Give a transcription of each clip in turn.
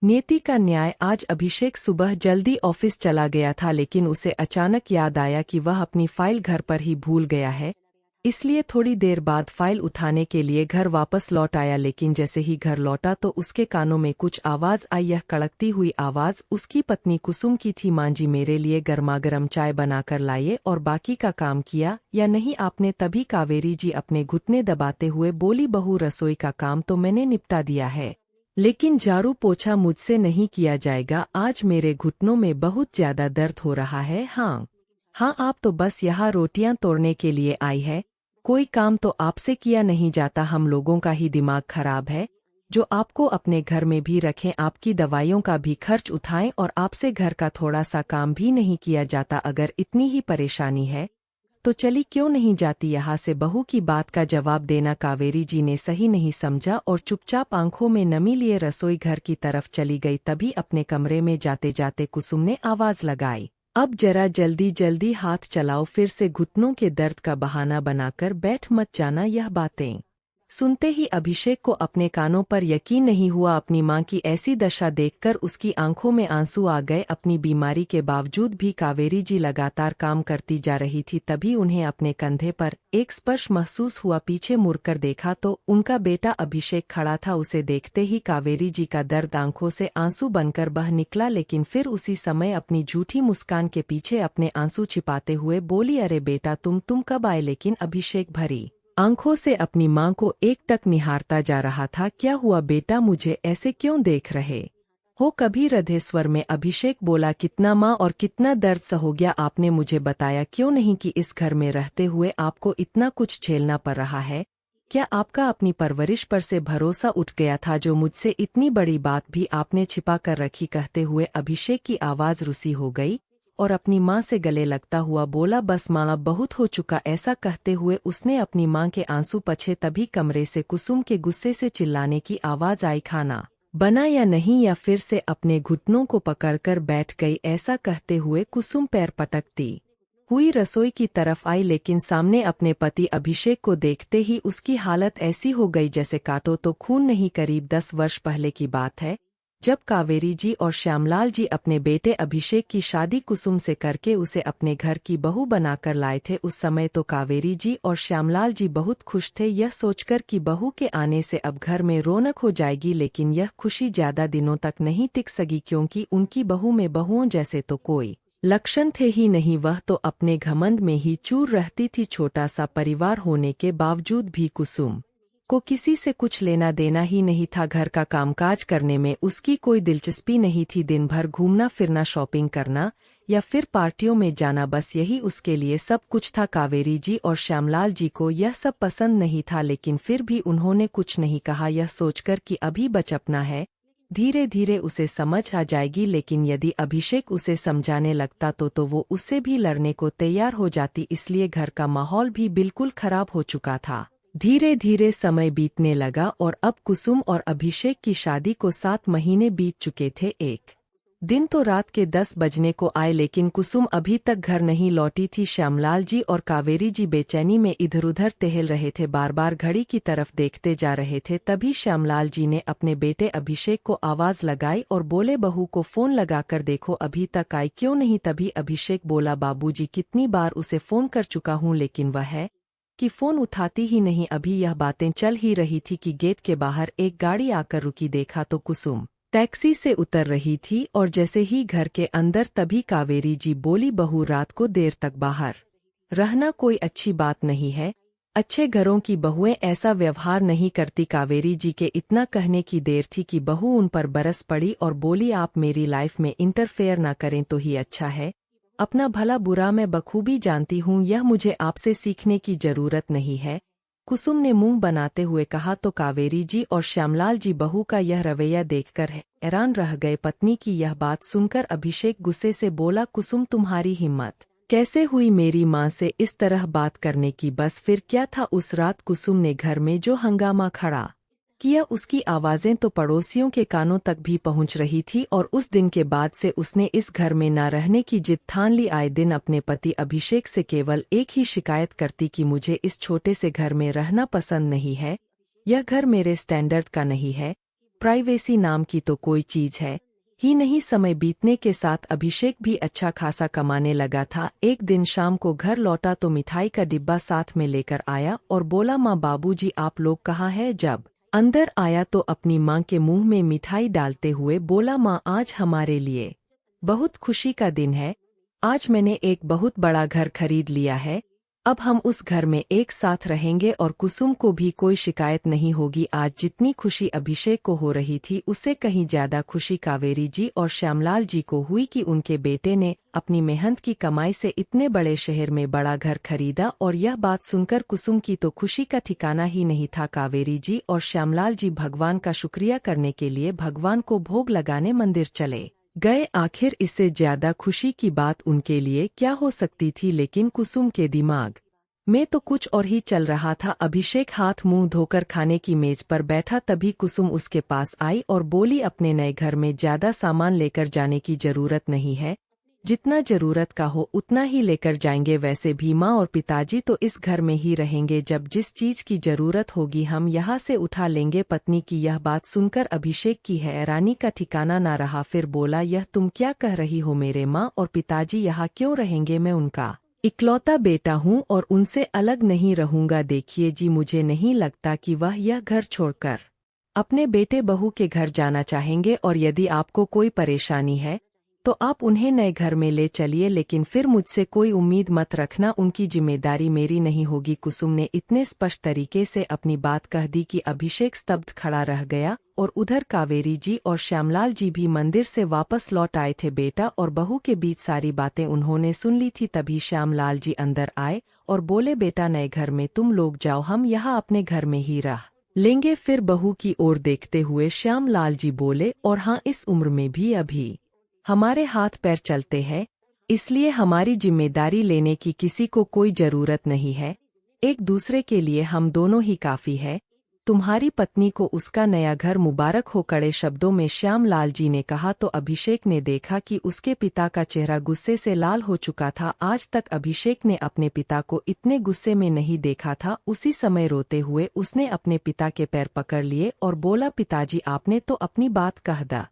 नियति का न्याय। आज अभिषेक सुबह जल्दी ऑफिस चला गया था, लेकिन उसे अचानक याद आया कि वह अपनी फाइल घर पर ही भूल गया है। इसलिए थोड़ी देर बाद फाइल उठाने के लिए घर वापस लौट आया, लेकिन जैसे ही घर लौटा तो उसके कानों में कुछ आवाज आई। यह कड़कती हुई आवाज उसकी पत्नी कुसुम की थी। मां जी, मेरे लिए गर्मागर्म चाय बनाकर लाइए और बाकी का काम किया या नहीं आपने? तभी कावेरी जी अपने घुटने दबाते हुए बोली, बहू रसोई का काम तो मैंने निपटा दिया है, लेकिन झाड़ू पोछा मुझसे नहीं किया जाएगा। आज मेरे घुटनों में बहुत ज्यादा दर्द हो रहा है। हाँ हाँ, आप तो बस यहाँ रोटियां तोड़ने के लिए आई है, कोई काम तो आपसे किया नहीं जाता। हम लोगों का ही दिमाग खराब है जो आपको अपने घर में भी रखें, आपकी दवाइयों का भी खर्च उठाएं और आपसे घर का थोड़ा सा काम भी नहीं किया जाता। अगर इतनी ही परेशानी है तो चली क्यों नहीं जाती यहाँ से? बहू की बात का जवाब देना कावेरी जी ने सही नहीं समझा और चुपचाप आंखों में नमी लिए रसोई घर की तरफ चली गई। तभी अपने कमरे में जाते जाते कुसुम ने आवाज लगाई, अब जरा जल्दी जल्दी हाथ चलाओ, फिर से घुटनों के दर्द का बहाना बनाकर बैठ मत जाना। यह बातें सुनते ही अभिषेक को अपने कानों पर यकीन नहीं हुआ। अपनी मां की ऐसी दशा देखकर उसकी आंखों में आंसू आ गए। अपनी बीमारी के बावजूद भी कावेरी जी लगातार काम करती जा रही थी। तभी उन्हें अपने कंधे पर एक स्पर्श महसूस हुआ। पीछे मुड़कर देखा तो उनका बेटा अभिषेक खड़ा था। उसे देखते ही कावेरी जी का दर्द आंखों से आंसू बनकर बह निकला, लेकिन फिर उसी समय अपनी झूठी मुस्कान के पीछे अपने आंसू छिपाते हुए बोली, अरे बेटा तुम कब आए? लेकिन अभिषेक भरी आंखों से अपनी मां को एकटक निहारता जा रहा था। क्या हुआ बेटा, मुझे ऐसे क्यों देख रहे हो? कभी रधे स्वर में अभिषेक बोला, कितना मां और कितना दर्द सहो गया आपने मुझे बताया क्यों नहीं कि इस घर में रहते हुए आपको इतना कुछ झेलना पड़ रहा है? क्या आपका अपनी परवरिश पर से भरोसा उठ गया था जो मुझसे इतनी बड़ी बात भी आपने छिपा कर रखी? कहते हुए अभिषेक की आवाज रुसी हो गई और अपनी मां से गले लगता हुआ बोला, बस मां अब बहुत हो चुका। ऐसा कहते हुए उसने अपनी मां के आंसू पछे। तभी कमरे से कुसुम के गुस्से से चिल्लाने की आवाज आई, खाना बना या नहीं? या फिर से अपने घुटनों को पकड़कर बैठ गई। ऐसा कहते हुए कुसुम पैर पटकती हुई रसोई की तरफ आई, लेकिन सामने अपने पति अभिषेक को देखते ही उसकी हालत ऐसी हो गई जैसे काटो तो खून नहीं। करीब 10 वर्ष पहले की बात है जब कावेरी जी और श्यामलाल जी अपने बेटे अभिषेक की शादी कुसुम से करके उसे अपने घर की बहू बनाकर लाए थे। उस समय तो कावेरी जी और श्यामलाल जी बहुत खुश थे, यह सोचकर कि बहू के आने से अब घर में रौनक हो जाएगी। लेकिन यह खुशी ज्यादा दिनों तक नहीं टिक सकी, क्योंकि उनकी बहू में बहुओं जैसे तो कोई लक्षण थे ही नहीं। वह तो अपने घमंड में ही चूर रहती थी। छोटा सा परिवार होने के बावजूद भी कुसुम को किसी से कुछ लेना देना ही नहीं था। घर का कामकाज करने में उसकी कोई दिलचस्पी नहीं थी। दिन भर घूमना फिरना, शॉपिंग करना या फिर पार्टियों में जाना, बस यही उसके लिए सब कुछ था। कावेरी जी और श्यामलाल जी को यह सब पसंद नहीं था, लेकिन फिर भी उन्होंने कुछ नहीं कहा, यह सोचकर कि अभी बचपना है, धीरे धीरे उसे समझ आ जाएगी। लेकिन यदि अभिषेक उसे समझाने लगता तो वो उससे भी लड़ने को तैयार हो जाती। इसलिए घर का माहौल भी बिल्कुल खराब हो चुका था। धीरे धीरे समय बीतने लगा और अब कुसुम और अभिषेक की शादी को 7 महीने बीत चुके थे। एक दिन तो रात के 10 बजने को आए, लेकिन कुसुम अभी तक घर नहीं लौटी थी। श्यामलाल जी और कावेरी जी बेचैनी में इधर उधर टहल रहे थे, बार बार घड़ी की तरफ देखते जा रहे थे। तभी श्यामलाल जी ने अपने बेटे अभिषेक को आवाज लगाई और बोले, बहू को फोन लगाकर देखो अभी तक आई क्यों नहीं? तभी अभिषेक बोला, बाबूजी कितनी बार उसे फोन कर चुका हूँ, लेकिन वह है कि फोन उठाती ही नहीं। अभी यह बातें चल ही रही थी कि गेट के बाहर एक गाड़ी आकर रुकी। देखा तो कुसुम टैक्सी से उतर रही थी और जैसे ही घर के अंदर, तभी कावेरी जी बोली, बहू रात को देर तक बाहर रहना कोई अच्छी बात नहीं है, अच्छे घरों की बहुएं ऐसा व्यवहार नहीं करती। कावेरी जी के इतना कहने की देर थी कि बहू उन पर बरस पड़ी और बोली, आप मेरी लाइफ में इंटरफेयर ना करें तो ही अच्छा है, अपना भला बुरा मैं बखूबी जानती हूँ, यह मुझे आपसे सीखने की जरूरत नहीं है। कुसुम ने मुंह बनाते हुए कहा तो कावेरी जी और श्यामलाल जी बहू का यह रवैया देखकर हैरान रह गए। पत्नी की यह बात सुनकर अभिषेक गुस्से से बोला, कुसुम तुम्हारी हिम्मत कैसे हुई मेरी मां से इस तरह बात करने की? बस फिर क्या था उस रात कुसुम ने घर में जो हंगामा खड़ा किया, उसकी आवाजें तो पड़ोसियों के कानों तक भी पहुंच रही थी। और उस दिन के बाद से उसने इस घर में न रहने की जिद ठान ली। आए दिन अपने पति अभिषेक से केवल एक ही शिकायत करती कि मुझे इस छोटे से घर में रहना पसंद नहीं है, यह घर मेरे स्टैंडर्ड का नहीं है, प्राइवेसी नाम की तो कोई चीज है ही नहीं। समय बीतने के साथ अभिषेक भी अच्छा खासा कमाने लगा था। एक दिन शाम को घर लौटा तो मिठाई का डिब्बा साथ में लेकर आया और बोला, माँ बाबूजी आप लोग कहाँ हैं? जब अंदर आया तो अपनी माँ के मुंह में मिठाई डालते हुए बोला, माँ आज हमारे लिए बहुत खुशी का दिन है। आज मैंने एक बहुत बड़ा घर खरीद लिया है। अब हम उस घर में एक साथ रहेंगे और कुसुम को भी कोई शिकायत नहीं होगी। आज जितनी खुशी अभिषेक को हो रही थी उससे कहीं ज्यादा खुशी कावेरी जी और श्यामलाल जी को हुई कि उनके बेटे ने अपनी मेहनत की कमाई से इतने बड़े शहर में बड़ा घर खरीदा। और यह बात सुनकर कुसुम की तो खुशी का ठिकाना ही नहीं था। कावेरी जी और श्यामलाल जी भगवान का शुक्रिया करने के लिए भगवान को भोग लगाने मंदिर चले गए। आखिर इससे ज्यादा खुशी की बात उनके लिए क्या हो सकती थी, लेकिन कुसुम के दिमाग में तो कुछ और ही चल रहा था। अभिषेक हाथ मुंह धोकर खाने की मेज पर बैठा, तभी कुसुम उसके पास आई और बोली, अपने नए घर में ज्यादा सामान लेकर जाने की जरूरत नहीं है, जितना जरूरत का हो उतना ही लेकर जाएंगे। वैसे भी माँ और पिताजी तो इस घर में ही रहेंगे, जब जिस चीज की जरूरत होगी हम यहाँ से उठा लेंगे। पत्नी की यह बात सुनकर अभिषेक की हैरानी का ठिकाना ना रहा। फिर बोला, यह तुम क्या कह रही हो? मेरे माँ और पिताजी यहाँ क्यों रहेंगे? मैं उनका इकलौता बेटा हूँ और उनसे अलग नहीं रहूंगा। देखिए जी, मुझे नहीं लगता कि वह यह घर छोड़कर अपने बेटे बहू के घर जाना चाहेंगे, और यदि आपको कोई परेशानी है तो आप उन्हें नए घर में ले चलिए, लेकिन फिर मुझसे कोई उम्मीद मत रखना, उनकी जिम्मेदारी मेरी नहीं होगी। कुसुम ने इतने स्पष्ट तरीके से अपनी बात कह दी कि अभिषेक स्तब्ध खड़ा रह गया। और उधर कावेरी जी और श्यामलाल जी भी मंदिर से वापस लौट आए थे। बेटा और बहू के बीच सारी बातें उन्होंने सुन ली थी। तभी श्यामलाल जी अंदर आए और बोले, बेटा नए घर में तुम लोग जाओ, हम यहाँ अपने घर में ही रह लेंगे। फिर बहू की ओर देखते हुए श्यामलाल जी बोले, और हाँ, इस उम्र में भी अभी हमारे हाथ पैर चलते हैं, इसलिए हमारी जिम्मेदारी लेने की किसी को कोई जरूरत नहीं है। एक दूसरे के लिए हम दोनों ही काफी है। तुम्हारी पत्नी को उसका नया घर मुबारक हो, कड़े शब्दों में श्यामलाल जी ने कहा। तो अभिषेक ने देखा कि उसके पिता का चेहरा गुस्से से लाल हो चुका था। आज तक अभिषेक ने अपने पिता को इतने गुस्से में नहीं देखा था। उसी समय रोते हुए उसने अपने पिता के पैर पकड़ लिए और बोला, पिताजी आपने तो अपनी बात कह दा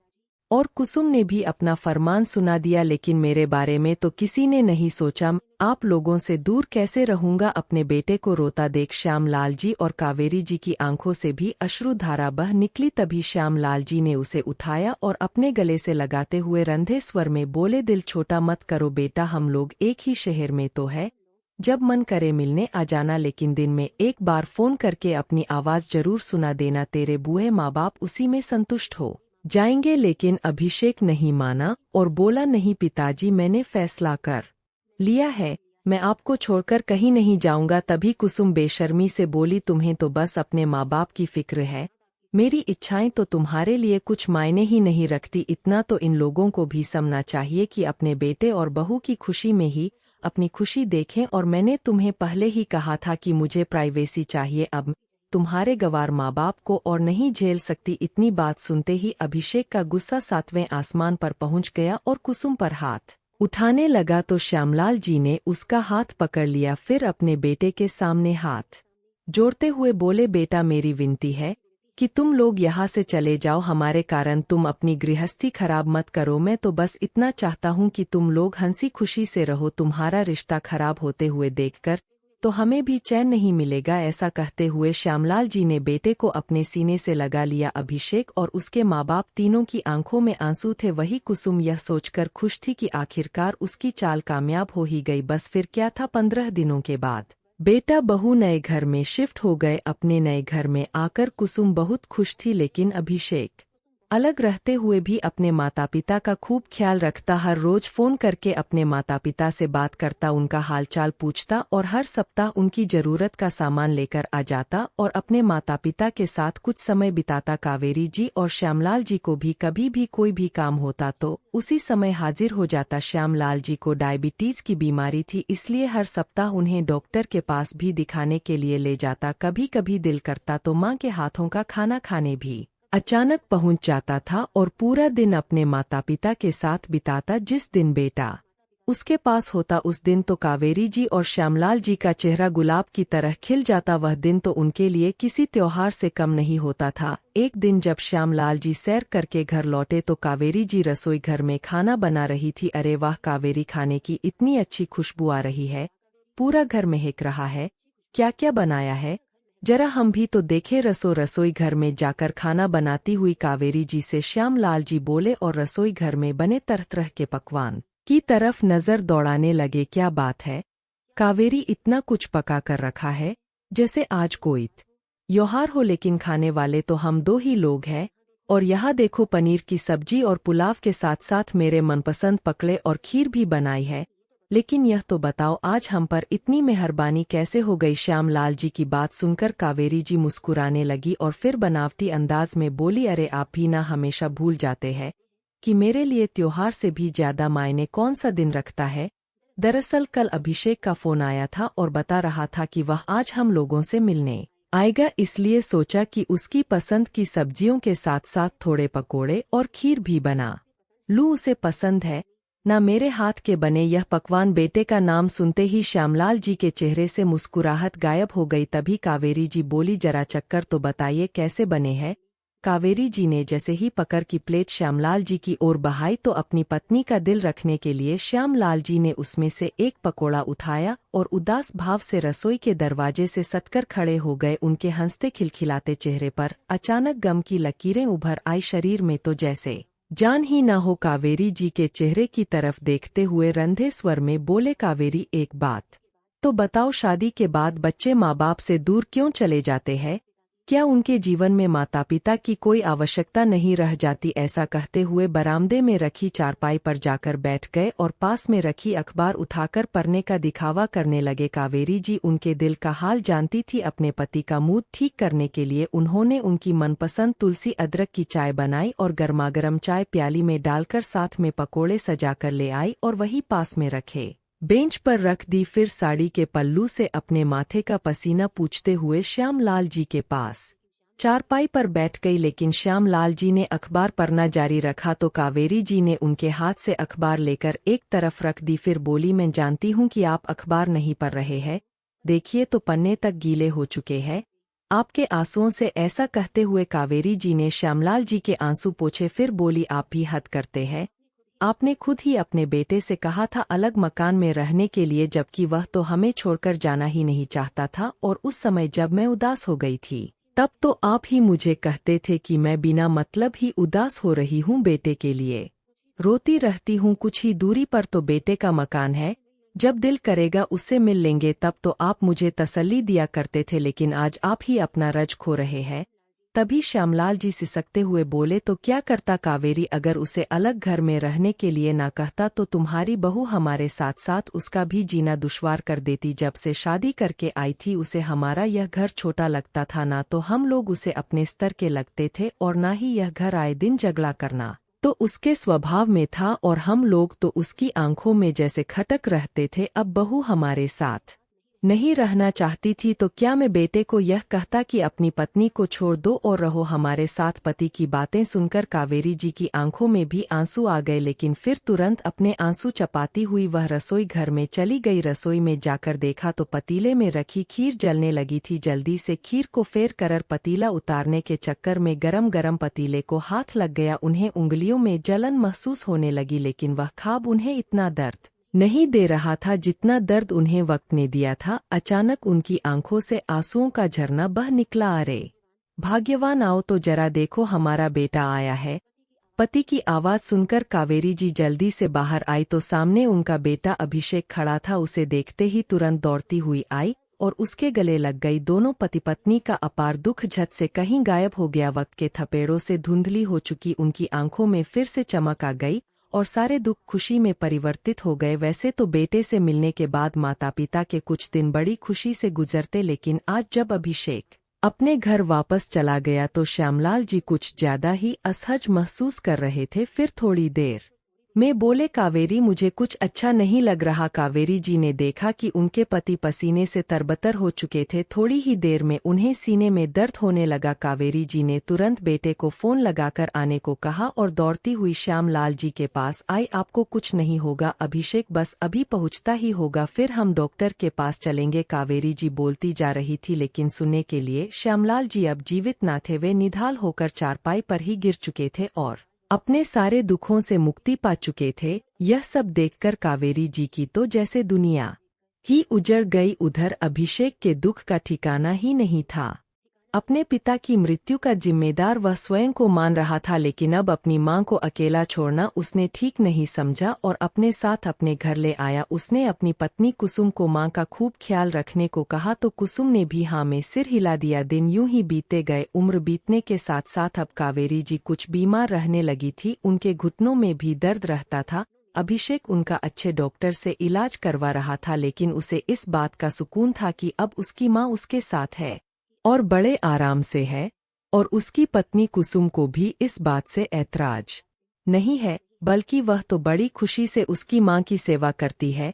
और कुसुम ने भी अपना फरमान सुना दिया, लेकिन मेरे बारे में तो किसी ने नहीं सोचा। आप लोगों से दूर कैसे रहूंगा? अपने बेटे को रोता देख श्यामलाल जी और कावेरी जी की आंखों से भी अश्रुधारा बह निकली। तभी श्यामलाल जी ने उसे उठाया और अपने गले से लगाते हुए रंधे स्वर में बोले, दिल छोटा मत करो बेटा, हम लोग एक ही शहर में तो है, जब मन करे मिलने आ जाना, लेकिन दिन में एक बार फोन करके अपनी आवाज जरूर सुना देना। तेरे बूढ़े माँ बाप उसी में संतुष्ट हो जाएंगे। लेकिन अभिषेक नहीं माना और बोला, नहीं पिताजी, मैंने फैसला कर लिया है, मैं आपको छोड़कर कहीं नहीं जाऊंगा। तभी कुसुम बेशर्मी से बोली, तुम्हें तो बस अपने माँ बाप की फिक्र है, मेरी इच्छाएं तो तुम्हारे लिए कुछ मायने ही नहीं रखती। इतना तो इन लोगों को भी समझना चाहिए कि अपने बेटे और बहू की खुशी में ही अपनी खुशी देखें। और मैंने तुम्हें पहले ही कहा था कि मुझे प्राइवेसी चाहिए। अब तुम्हारे गवार माँ बाप को और नहीं झेल सकती। इतनी बात सुनते ही अभिषेक का गुस्सा 7वें आसमान पर पहुंच गया और कुसुम पर हाथ उठाने लगा। तो श्यामलाल जी ने उसका हाथ पकड़ लिया, फिर अपने बेटे के सामने हाथ जोड़ते हुए बोले, बेटा मेरी विनती है कि तुम लोग यहाँ से चले जाओ, हमारे कारण तुम अपनी गृहस्थी खराब मत करो। मैं तो बस इतना चाहता हूँ कि तुम लोग हंसी खुशी से रहो, तुम्हारा रिश्ता खराब होते हुए देखकर तो हमें भी चैन नहीं मिलेगा। ऐसा कहते हुए श्यामलाल जी ने बेटे को अपने सीने से लगा लिया। अभिषेक और उसके माँ बाप तीनों की आंखों में आंसू थे। वही कुसुम यह सोचकर खुश थी कि आखिरकार उसकी चाल कामयाब हो ही गई। बस फिर क्या था, 15 दिनों के बाद बेटा बहू नए घर में शिफ्ट हो गए। अपने नए घर में आकर कुसुम बहुत खुश थी, लेकिन अभिषेक अलग रहते हुए भी अपने माता पिता का खूब ख्याल रखता। हर रोज फोन करके अपने माता पिता से बात करता, उनका हालचाल पूछता और हर सप्ताह उनकी जरूरत का सामान लेकर आ जाता और अपने माता पिता के साथ कुछ समय बिताता। कावेरी जी और श्यामलाल जी को भी कभी भी कोई भी काम होता तो उसी समय हाजिर हो जाता। श्यामलाल जी को डायबिटीज की बीमारी थी, इसलिए हर सप्ताह उन्हें डॉक्टर के पास भी दिखाने के लिए ले जाता। कभी कभी दिल करता तो माँ के हाथों का खाना खाने भी अचानक पहुंच जाता था और पूरा दिन अपने माता पिता के साथ बिताता। जिस दिन बेटा उसके पास होता उस दिन तो कावेरी जी और श्यामलाल जी का चेहरा गुलाब की तरह खिल जाता। वह दिन तो उनके लिए किसी त्योहार से कम नहीं होता था। एक दिन जब श्यामलाल जी सैर करके घर लौटे तो कावेरी जी रसोई घर में खाना बना रही थी। अरे वाह कावेरी, खाने की इतनी अच्छी खुशबू आ रही है, पूरा घर महक रहा है, क्या क्या बनाया है, जरा हम भी तो देखे। रसोई घर में जाकर खाना बनाती हुई कावेरी जी से श्यामलाल जी बोले और रसोई घर में बने तरह तरह के पकवान की तरफ नजर दौड़ाने लगे। क्या बात है कावेरी, इतना कुछ पका कर रखा है जैसे आज कोई त्योहार हो, लेकिन खाने वाले तो हम दो ही लोग हैं। और यहाँ देखो, पनीर की सब्जी और पुलाव के साथ साथ मेरे मनपसंद पकड़े और खीर भी बनाई है। लेकिन यह तो बताओ आज हम पर इतनी मेहरबानी कैसे हो गई। श्यामलाल जी की बात सुनकर कावेरी जी मुस्कुराने लगी और फिर बनावटी अंदाज में बोली, अरे आप भी ना हमेशा भूल जाते हैं कि मेरे लिए त्योहार से भी ज्यादा मायने कौन सा दिन रखता है। दरअसल कल अभिषेक का फोन आया था और बता रहा था कि वह आज हम लोगों से मिलने आएगा, इसलिए सोचा कि उसकी पसंद की सब्जियों के साथ साथ थोड़े पकोड़े और खीर भी बना लूं। उसे पसंद है ना मेरे हाथ के बने यह पकवान। बेटे का नाम सुनते ही श्यामलाल जी के चेहरे से मुस्कुराहट गायब हो गई। तभी कावेरी जी बोली, जरा चक्कर तो बताइए कैसे बने हैं। कावेरी जी ने जैसे ही पकड़ की प्लेट श्यामलाल जी की ओर बढ़ाई तो अपनी पत्नी का दिल रखने के लिए श्यामलाल जी ने उसमें से एक पकोड़ा उठाया और उदास भाव से रसोई के दरवाजे से सटकर खड़े हो गए। उनके हंसते खिलखिलाते चेहरे पर अचानक गम की लकीरें उभर आई। शरीर में तो जैसे जान ही न हो। कावेरी जी के चेहरे की तरफ देखते हुए रंधे स्वर में बोले, कावेरी एक बात तो बताओ, शादी के बाद बच्चे माँ बाप से दूर क्यों चले जाते हैं? क्या उनके जीवन में माता पिता की कोई आवश्यकता नहीं रह जाती? ऐसा कहते हुए बरामदे में रखी चारपाई पर जाकर बैठ गए और पास में रखी अखबार उठाकर पढ़ने का दिखावा करने लगे। कावेरी जी उनके दिल का हाल जानती थी। अपने पति का मूड ठीक करने के लिए उन्होंने उनकी मनपसंद तुलसी अदरक की चाय बनाई और गर्मागर्म चाय प्याली में डालकर साथ में पकोड़े सजाकर ले आई और वही पास में रखे बेंच पर रख दी। फिर साड़ी के पल्लू से अपने माथे का पसीना पूछते हुए श्यामलाल जी के पास चारपाई पर बैठ गई। लेकिन श्यामलाल जी ने अखबार पढ़ना जारी रखा तो कावेरी जी ने उनके हाथ से अखबार लेकर एक तरफ रख दी। फिर बोली, मैं जानती हूँ कि आप अखबार नहीं पढ़ रहे हैं, देखिए तो पन्ने तक गीले हो चुके हैं आपके आंसुओं से। ऐसा कहते हुए कावेरी जी ने श्यामलाल जी के आंसू पोंछे। फिर बोली, आप भी हद करते हैं, आपने खुद ही अपने बेटे से कहा था अलग मकान में रहने के लिए, जबकि वह तो हमें छोड़कर जाना ही नहीं चाहता था। और उस समय जब मैं उदास हो गई थी तब तो आप ही मुझे कहते थे कि मैं बिना मतलब ही उदास हो रही हूँ, बेटे के लिए रोती रहती हूँ। कुछ ही दूरी पर तो बेटे का मकान है, जब दिल करेगा उससे मिल लेंगे। तब तो आप मुझे तसल्ली दिया करते थे, लेकिन आज आप ही अपना रज खो रहे हैं। तभी श्यामलाल जी सिसकते हुए बोले, तो क्या करता कावेरी, अगर उसे अलग घर में रहने के लिए ना कहता तो तुम्हारी बहू हमारे साथ साथ उसका भी जीना दुश्वार कर देती। जब से शादी करके आई थी उसे हमारा यह घर छोटा लगता था, ना तो हम लोग उसे अपने स्तर के लगते थे और ना ही यह घर आए दिन झगड़ा करना तो उसके स्वभाव में था, और हम लोग तो उसकी आंखों में जैसे खटक रहते थे। अब बहू हमारे साथ नहीं रहना चाहती थी तो क्या मैं बेटे को यह कहता कि अपनी पत्नी को छोड़ दो और रहो हमारे साथ? पति की बातें सुनकर कावेरी जी की आंखों में भी आंसू आ गए, लेकिन फिर तुरंत अपने आंसू चपाती हुई वह रसोई घर में चली गई। रसोई में जाकर देखा तो पतीले में रखी खीर जलने लगी थी। जल्दी से खीर को फेर कर पतीला उतारने के चक्कर में गरम गरम पतीले को हाथ लग गया। उन्हें उंगलियों में जलन महसूस होने लगी, लेकिन वह ख्वाब उन्हें इतना दर्द नहीं दे रहा था जितना दर्द उन्हें वक्त ने दिया था। अचानक उनकी आंखों से आंसुओं का झरना बह निकला। अरे भाग्यवान, आओ तो जरा देखो हमारा बेटा आया है। पति की आवाज सुनकर कावेरी जी जल्दी से बाहर आई तो सामने उनका बेटा अभिषेक खड़ा था। उसे देखते ही तुरंत दौड़ती हुई आई और उसके गले लग गई। दोनों पति पत्नी का अपार दुख झट से कहीं गायब हो गया। वक्त के थपेड़ों से धुंधली हो चुकी उनकी आंखों में फिर से चमक आ गई और सारे दुख खुशी में परिवर्तित हो गए। वैसे तो बेटे से मिलने के बाद माता पिता के कुछ दिन बड़ी खुशी से गुजरते, लेकिन आज जब अभिषेक अपने घर वापस चला गया तो श्यामलाल जी कुछ ज्यादा ही असहज महसूस कर रहे थे। फिर थोड़ी देर मैं बोले कावेरी मुझे कुछ अच्छा नहीं लग रहा। कावेरी जी ने देखा कि उनके पति पसीने से तरबतर हो चुके थे। थोड़ी ही देर में उन्हें सीने में दर्द होने लगा। कावेरी जी ने तुरंत बेटे को फोन लगाकर आने को कहा और दौड़ती हुई श्यामलाल जी के पास आई। आपको कुछ नहीं होगा अभिषेक, बस अभी पहुंचता ही होगा, फिर हम डॉक्टर के पास चलेंगे। कावेरी जी बोलती जा रही थी लेकिन सुनने के लिए श्यामलाल जी अब जीवित न थे। वे निढाल होकर चारपाई पर ही गिर चुके थे और अपने सारे दुखों से मुक्ति पा चुके थे। यह सब देखकर कावेरी जी की तो जैसे दुनिया ही उजड़ गई। उधर अभिषेक के दुख का ठिकाना ही नहीं था। अपने पिता की मृत्यु का जिम्मेदार वह स्वयं को मान रहा था, लेकिन अब अपनी मां को अकेला छोड़ना उसने ठीक नहीं समझा और अपने साथ अपने घर ले आया। उसने अपनी पत्नी कुसुम को मां का खूब ख्याल रखने को कहा तो कुसुम ने भी हाँ में सिर हिला दिया। दिन यूं ही बीतते गए। उम्र बीतने के साथ साथ अब कावेरी जी कुछ बीमार रहने लगी थी। उनके घुटनों में भी दर्द रहता था। अभिषेक उनका अच्छे डॉक्टर से इलाज करवा रहा था, लेकिन उसे इस बात का सुकून था कि अब उसकी मां उसके साथ है और बड़े आराम से है, और उसकी पत्नी कुसुम को भी इस बात से ऐतराज नहीं है, बल्कि वह तो बड़ी खुशी से उसकी मां की सेवा करती है।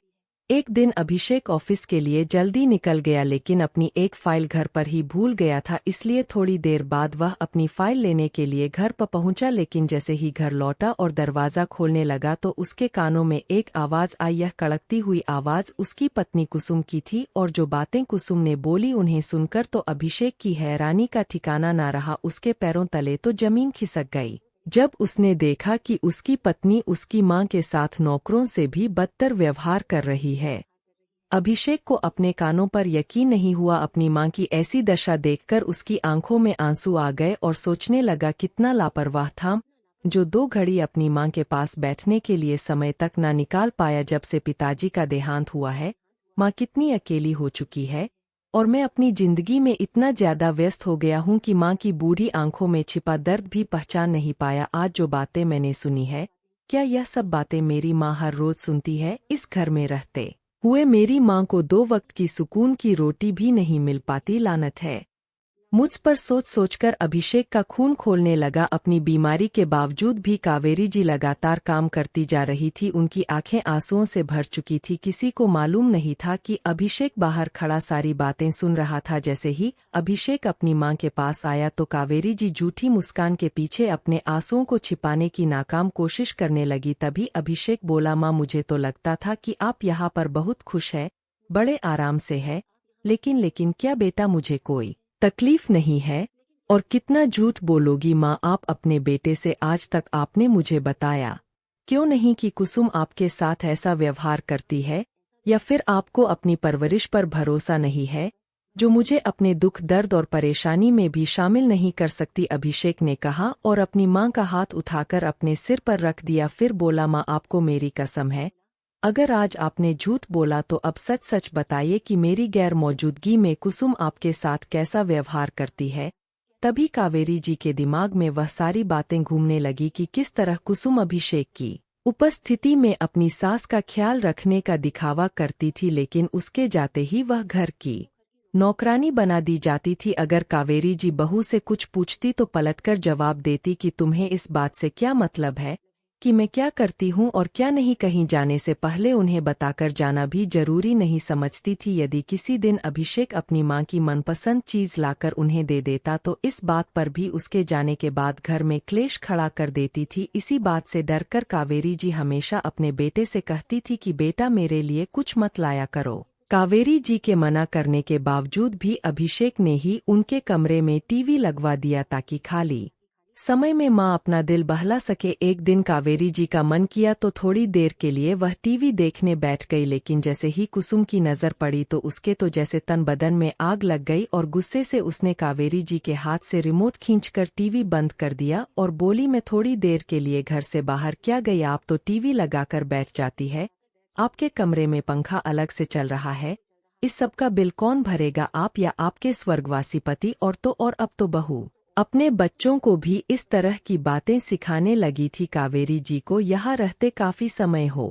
एक दिन अभिषेक ऑफिस के लिए जल्दी निकल गया, लेकिन अपनी एक फाइल घर पर ही भूल गया था। इसलिए थोड़ी देर बाद वह अपनी फाइल लेने के लिए घर पर पहुंचा, लेकिन जैसे ही घर लौटा और दरवाजा खोलने लगा तो उसके कानों में एक आवाज आई। यह कड़कती हुई आवाज उसकी पत्नी कुसुम की थी, और जो बातें कुसुम ने बोली उन्हें सुनकर तो अभिषेक की हैरानी का ठिकाना ना रहा। उसके पैरों तले तो जमीन खिसक गई जब उसने देखा कि उसकी पत्नी उसकी मां के साथ नौकरों से भी बदतर व्यवहार कर रही है। अभिषेक को अपने कानों पर यकीन नहीं हुआ। अपनी मां की ऐसी दशा देखकर उसकी आंखों में आंसू आ गए और सोचने लगा कितना लापरवाह था, जो 2 घड़ी अपनी मां के पास बैठने के लिए समय तक न निकाल पाया। जब से पिताजी का देहांत हुआ है, मां कितनी अकेली हो चुकी है, और मैं अपनी जिंदगी में इतना ज्यादा व्यस्त हो गया हूं कि मां की बूढ़ी आंखों में छिपा दर्द भी पहचान नहीं पाया। आज जो बातें मैंने सुनी है, क्या यह सब बातें मेरी मां हर रोज सुनती है? इस घर में रहते हुए मेरी मां को 2 वक्त की सुकून की रोटी भी नहीं मिल पाती। लानत है मुझ पर। सोच सोचकर अभिषेक का खून खोलने लगा। अपनी बीमारी के बावजूद भी कावेरी जी लगातार काम करती जा रही थी। उनकी आंखें आंसुओं से भर चुकी थी। किसी को मालूम नहीं था कि अभिषेक बाहर खड़ा सारी बातें सुन रहा था। जैसे ही अभिषेक अपनी मां के पास आया तो कावेरी जी झूठी मुस्कान के पीछे अपने आंसुओं को छिपाने की नाकाम कोशिश करने लगी। तभी अभिषेक बोला, मां मुझे तो लगता था कि आप यहाँ पर बहुत खुश है, बड़े आराम से है, लेकिन क्या बेटा मुझे कोई तकलीफ नहीं है? और कितना झूठ बोलोगी माँ, आप अपने बेटे से आज तक आपने मुझे बताया क्यों नहीं कि कुसुम आपके साथ ऐसा व्यवहार करती है, या फिर आपको अपनी परवरिश पर भरोसा नहीं है, जो मुझे अपने दुख दर्द और परेशानी में भी शामिल नहीं कर सकती? अभिषेक ने कहा और अपनी माँ का हाथ उठाकर अपने सिर पर रख दिया। फिर बोला, माँ आपको मेरी कसम है, अगर आज आपने झूठ बोला तो अब सच सच बताइए कि मेरी गैर मौजूदगी में कुसुम आपके साथ कैसा व्यवहार करती है। तभी कावेरी जी के दिमाग में वह सारी बातें घूमने लगी कि किस तरह कुसुम अभिषेक की उपस्थिति में अपनी सास का ख्याल रखने का दिखावा करती थी, लेकिन उसके जाते ही वह घर की नौकरानी बना दी जाती थी। अगर कावेरी जी बहू से कुछ पूछती तो पलटकर जवाब देती कि तुम्हें इस बात से क्या मतलब है कि मैं क्या करती हूँ और क्या नहीं। कहीं जाने से पहले उन्हें बताकर जाना भी जरूरी नहीं समझती थी। यदि किसी दिन अभिषेक अपनी मां की मनपसंद चीज लाकर उन्हें दे देता तो इस बात पर भी उसके जाने के बाद घर में क्लेश खड़ा कर देती थी। इसी बात से डरकर कावेरी जी हमेशा अपने बेटे से कहती थी कि बेटा मेरे लिए कुछ मत लाया करो। कावेरी जी के मना करने के बावजूद भी अभिषेक ने ही उनके कमरे में टीवी लगवा दिया ताकि खाली समय में मां अपना दिल बहला सके। एक दिन कावेरी जी का मन किया तो थोड़ी देर के लिए वह टीवी देखने बैठ गई, लेकिन जैसे ही कुसुम की नजर पड़ी तो उसके तो जैसे तन बदन में आग लग गई और गुस्से से उसने कावेरी जी के हाथ से रिमोट खींचकर टीवी बंद कर दिया और बोली, मैं थोड़ी देर के लिए घर से बाहर क्या गई, आप तो टीवी लगाकर बैठ जाती है, आपके कमरे में पंखा अलग से चल रहा है, इस सब का बिल कौन भरेगा, आप या आपके स्वर्गवासी पति? और अब तो बहू अपने बच्चों को भी इस तरह की बातें सिखाने लगी थी। कावेरी जी को यहाँ रहते काफी समय हो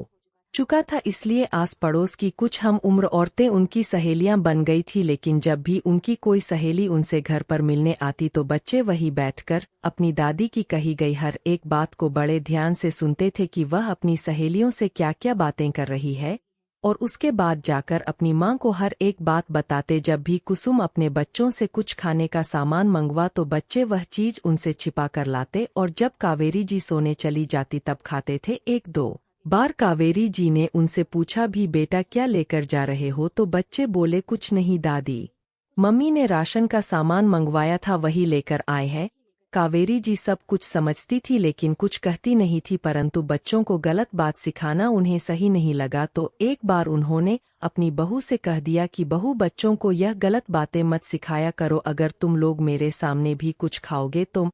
चुका था, इसलिए आस पड़ोस की कुछ हम उम्र औरतें उनकी सहेलियां बन गई थी। लेकिन जब भी उनकी कोई सहेली उनसे घर पर मिलने आती तो बच्चे वहीं बैठकर अपनी दादी की कही गई हर एक बात को बड़े ध्यान से सुनते थे कि वह अपनी सहेलियों से क्या क्या बातें कर रही है, और उसके बाद जाकर अपनी माँ को हर एक बात बताते। जब भी कुसुम अपने बच्चों से कुछ खाने का सामान मंगवा तो बच्चे वह चीज उनसे छिपा कर लाते, और जब कावेरी जी सोने चली जाती तब खाते थे। एक दो बार कावेरी जी ने उनसे पूछा भी, बेटा क्या लेकर जा रहे हो? तो बच्चे बोले, कुछ नहीं दादी, मम्मी ने राशन का सामान मंगवाया था वही लेकर आए हैं। कावेरी जी सब कुछ समझती थी लेकिन कुछ कहती नहीं थी, परंतु बच्चों को गलत बात सिखाना उन्हें सही नहीं लगा। तो एक बार उन्होंने अपनी बहू से कह दिया कि बहू, बच्चों को यह गलत बातें मत सिखाया करो, अगर तुम लोग मेरे सामने भी कुछ खाओगे तो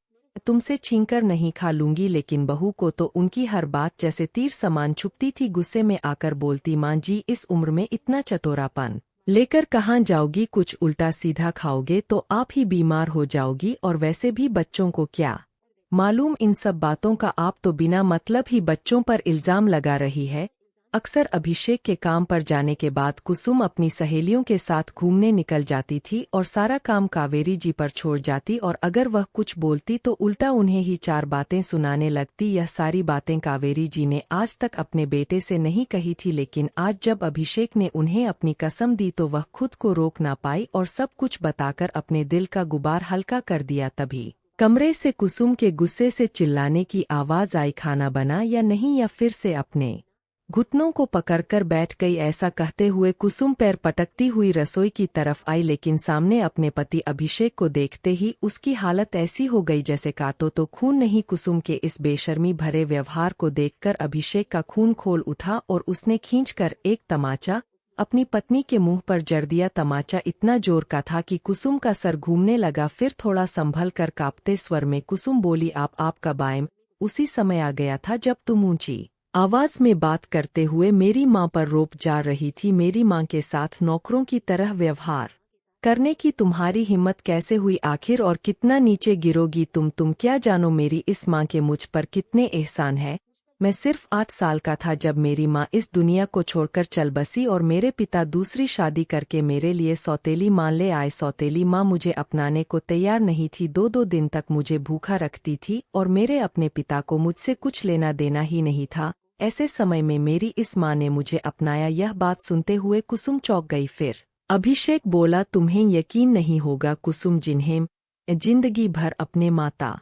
तुमसे छीनकर नहीं खा लूंगी। लेकिन बहू को तो उनकी हर बात जैसे तीर समान छुपती थी। गुस्से में आकर बोलती, माँ जी इस उम्र में इतना चटोरापन लेकर कहाँ जाओगी? कुछ उल्टा सीधा खाओगे तो आप ही बीमार हो जाओगी, और वैसे भी बच्चों को क्या मालूम इन सब बातों का? आप तो बिना मतलब ही बच्चों पर इल्जाम लगा रही है। अक्सर अभिषेक के काम पर जाने के बाद कुसुम अपनी सहेलियों के साथ घूमने निकल जाती थी और सारा काम कावेरी जी पर छोड़ जाती, और अगर वह कुछ बोलती तो उल्टा उन्हें ही चार बातें सुनाने लगती। यह सारी बातें कावेरी जी ने आज तक अपने बेटे से नहीं कही थी, लेकिन आज जब अभिषेक ने उन्हें अपनी कसम दी तो वह खुद को रोक ना पाई और सब कुछ बताकर अपने दिल का गुबार हल्का कर दिया। तभी कमरे से कुसुम के गुस्से से चिल्लाने की आवाज आई, खाना बना या नहीं? या फिर से अपने घुटनों को पकड़कर बैठ गई। ऐसा कहते हुए कुसुम पैर पटकती हुई रसोई की तरफ आई, लेकिन सामने अपने पति अभिषेक को देखते ही उसकी हालत ऐसी हो गई जैसे काटो तो खून नहीं। कुसुम के इस बेशर्मी भरे व्यवहार को देखकर अभिषेक का खून खोल उठा और उसने खींचकर एक तमाचा अपनी पत्नी के मुंह पर जड़ दिया। तमाचा इतना जोर का था कि कुसुम का सर घूमने लगा। फिर थोड़ा संभल कर कांपते स्वर में कुसुम बोली, आपका बाइम उसी समय आ गया था जब तुम ऊंची आवाज में बात करते हुए मेरी माँ पर रोप जा रही थी। मेरी माँ के साथ नौकरों की तरह व्यवहार करने की तुम्हारी हिम्मत कैसे हुई आखिर, और कितना नीचे गिरोगी तुम क्या जानो मेरी इस माँ के मुझ पर कितने एहसान है। मैं सिर्फ 8 साल का था जब मेरी माँ इस दुनिया को छोड़कर चल बसी, और मेरे पिता दूसरी शादी करके मेरे लिए सौतेली माँ ले आए। सौतेली माँ मुझे अपनाने को तैयार नहीं थी, 2-2 दिन तक मुझे भूखा रखती थी, और मेरे अपने पिता को मुझसे कुछ लेना देना ही नहीं था। ऐसे समय में मेरी इस माँ ने मुझे अपनाया। यह बात सुनते हुए कुसुम चौंक गई। फिर अभिषेक बोला, तुम्हें यकीन नहीं होगा कुसुम, जिन्हें जिंदगी भर अपने माता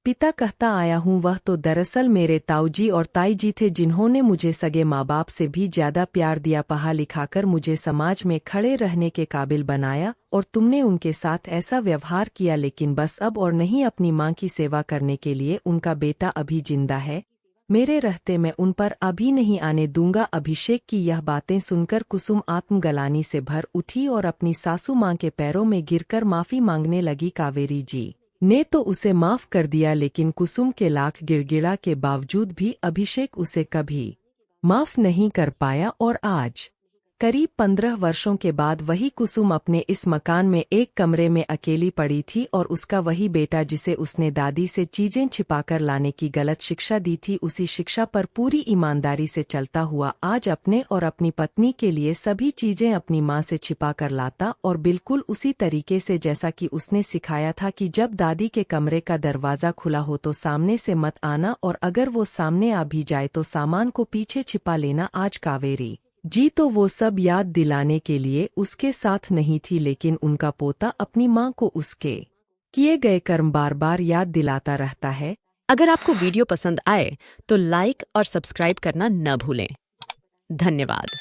पिता कहता आया हूँ वह तो दरअसल मेरे ताऊजी और ताई जी थे, जिन्होंने मुझे सगे माँ बाप से भी ज्यादा प्यार दिया, पढ़ा लिखाकर मुझे समाज में खड़े रहने के काबिल बनाया, और तुमने उनके साथ ऐसा व्यवहार किया। लेकिन बस अब और नहीं, अपनी माँ की सेवा करने के लिए उनका बेटा अभी जिंदा है, मेरे रहते मैं उन पर अभी नहीं आने दूंगा। अभिषेक की यह बातें सुनकर कुसुम आत्मग्लानि से भर उठी और अपनी सासू माँ के पैरों में गिरकर माफी मांगने लगी। कावेरी जी ने तो उसे माफ कर दिया, लेकिन कुसुम के लाख गिड़गिड़ा के बावजूद भी अभिषेक उसे कभी माफ नहीं कर पाया। और आज करीब 15 वर्षों के बाद वही कुसुम अपने इस मकान में एक कमरे में अकेली पड़ी थी, और उसका वही बेटा जिसे उसने दादी से चीजें छिपाकर लाने की गलत शिक्षा दी थी, उसी शिक्षा पर पूरी ईमानदारी से चलता हुआ आज अपने और अपनी पत्नी के लिए सभी चीजें अपनी माँ से छिपा कर लाता, और बिल्कुल उसी तरीके से जैसा कि उसने सिखाया था कि जब दादी के कमरे का दरवाजा खुला हो तो सामने से मत आना, और अगर वो सामने आ भी जाए तो सामान को पीछे छिपा लेना। आज कावेरी जी तो वो सब याद दिलाने के लिए उसके साथ नहीं थी, लेकिन उनका पोता अपनी माँ को उसके किए गए कर्म बार बार याद दिलाता रहता है। अगर आपको वीडियो पसंद आए तो लाइक और सब्सक्राइब करना न भूलें। धन्यवाद।